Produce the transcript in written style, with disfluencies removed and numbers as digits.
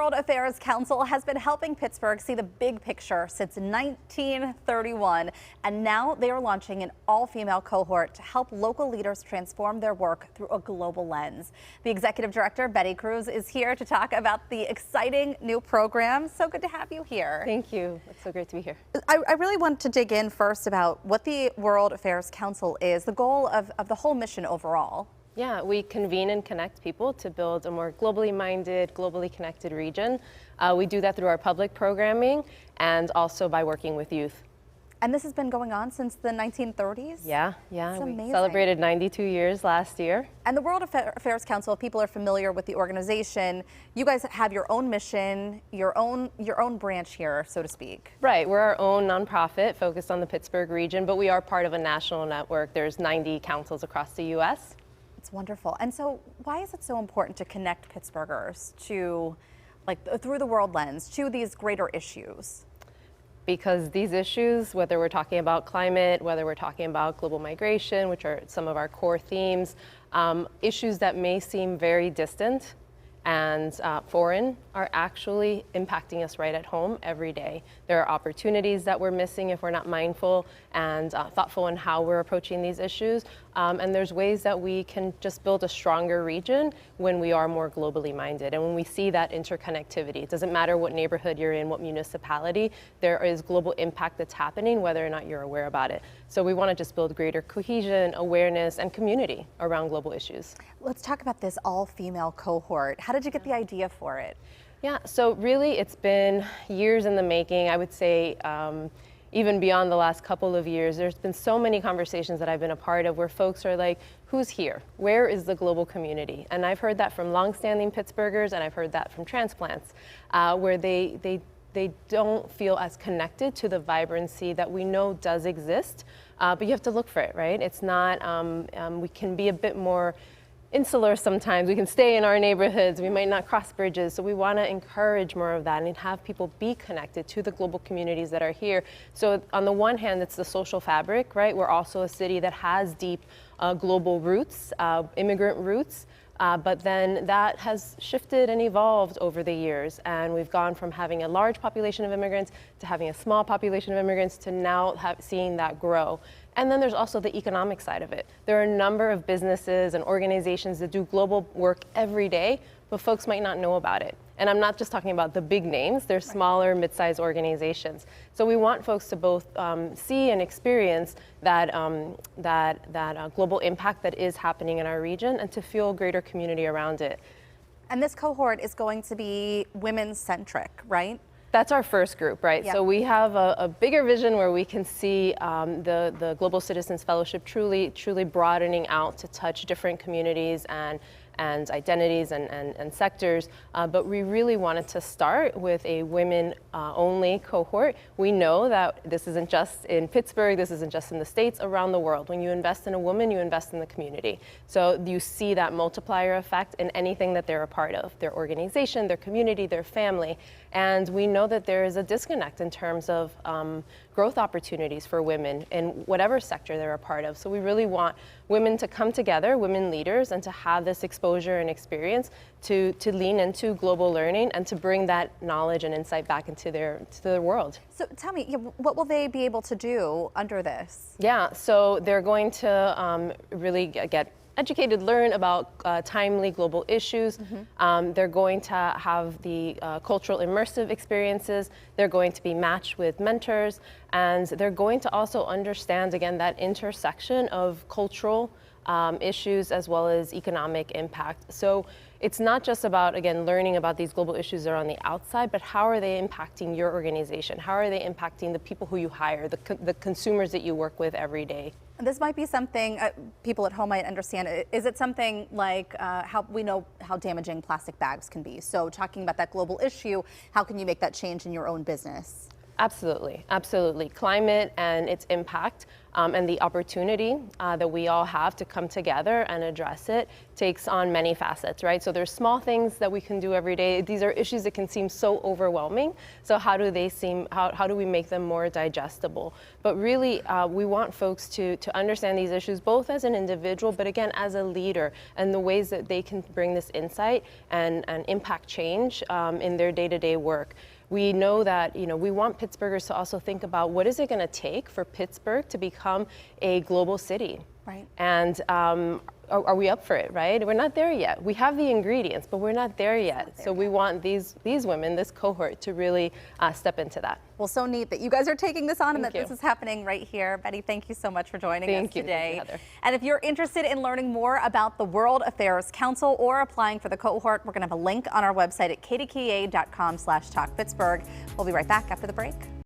World Affairs Council has been helping Pittsburgh see the big picture since 1931, and now they are launching an all-female cohort to help local leaders transform their work through a global lens. The Executive Director Betty Cruz is here to talk about the exciting new program. So good to have you here. Thank you. It's so great to be here. I really want to dig in first about what the World Affairs Council is, the goal of the whole mission overall. Yeah, we convene and connect people to build a more globally minded, globally connected region. We do that through our public programming and also by working with youth. And this has been going on since the 1930s? Yeah. That's we amazing. celebrated 92 years last year. And the World Affairs Council, if people are familiar with the organization, you guys have your own mission, your own branch here, so to speak. Right, we're our own nonprofit focused on the Pittsburgh region, but we are part of a national network. There's 90 councils across the U.S. It's wonderful. And so why is it so important to connect Pittsburghers to, through the world lens, to these greater issues? Because these issues, whether we're talking about climate, whether we're talking about global migration, which are some of our core themes, issues that may seem very distant and foreign are actually impacting us right at home every day. There are opportunities that we're missing if we're not mindful and thoughtful in how we're approaching these issues. And there's ways that we can just build a stronger region when we are more globally minded. And when we see that interconnectivity, it doesn't matter what neighborhood you're in, what municipality, there is global impact that's happening, whether or not you're aware about it. So we want to just build greater cohesion, awareness, and community around global issues. Let's talk about this all-female cohort. How did you get the idea for it? Yeah, so really it's been years in the making. I would say even beyond the last couple of years, there's been so many conversations that I've been a part of where folks are like, who's here? Where is the global community? And I've heard that from longstanding Pittsburghers, and I've heard that from transplants, where they don't feel as connected to the vibrancy that we know does exist, but you have to look for it, right? It's not, we can be a bit more insular sometimes. We can stay in our neighborhoods. We might not cross bridges. So we want to encourage more of that and have people be connected to the global communities that are here. So on the one hand, it's the social fabric, right? We're also a city that has deep global roots, immigrant roots. But then that has shifted and evolved over the years. And we've gone from having a large population of immigrants to having a small population of immigrants to now seeing that grow. And then there's also the economic side of it. There are a number of businesses and organizations that do global work every day, but folks might not know about it. And I'm not just talking about the big names, they're smaller, mid-sized organizations. So we want folks to both see and experience that, global impact that is happening in our region and to feel greater community around it. And this cohort is going to be women-centric, right? That's our first group, right? Yeah. So we have a bigger vision where we can see the Global Citizens Fellowship truly broadening out to touch different communities and identities and sectors, but we really wanted to start with a women-only cohort. We know that this isn't just in Pittsburgh, this isn't just in the States, around the world. When you invest in a woman, you invest in the community. So you see that multiplier effect in anything that they're a part of, their organization, their community, their family. And we know that there is a disconnect in terms of growth opportunities for women in whatever sector they're a part of. So we really want women to come together, women leaders, and to have this exposure and experience to lean into global learning and to bring that knowledge and insight back into their world. So tell me, what will they be able to do under this? Yeah, so they're going to really get educated, learn about timely global issues. Mm-hmm. They're going to have the cultural immersive experiences. They're going to be matched with mentors, and they're going to also understand, again, that intersection of cultural issues as well as economic impact. So it's not just about, again, learning about these global issues that are on the outside, but how are they impacting your organization? How are they impacting the people who you hire, the consumers that you work with every day? This might be something people at home might understand. Is it something like how we know how damaging plastic bags can be? So talking about that global issue, how can you make that change in your own business? Absolutely, absolutely. Climate and its impact and the opportunity that we all have to come together and address it takes on many facets, right? So there's small things that we can do every day. These are issues that can seem so overwhelming. So how do we make them more digestible? But really, we want folks to understand these issues both as an individual, but again, as a leader, and the ways that they can bring this insight and impact change in their day-to-day work. We know that, we want Pittsburghers to also think about what is it going to take for Pittsburgh to become a global city? Right. And are we up for it, right? We're not there yet. We have the ingredients, but we're not there yet. So we want these women, this cohort, to really step into that. Well, so neat that you guys are taking this on and that Thank you. this is happening right here. Betty, thank you so much for joining us today. Thank you, Heather. And if you're interested in learning more about the World Affairs Council or applying for the cohort, we're going to have a link on our website at kdka.com/talkpittsburgh. We'll be right back after the break.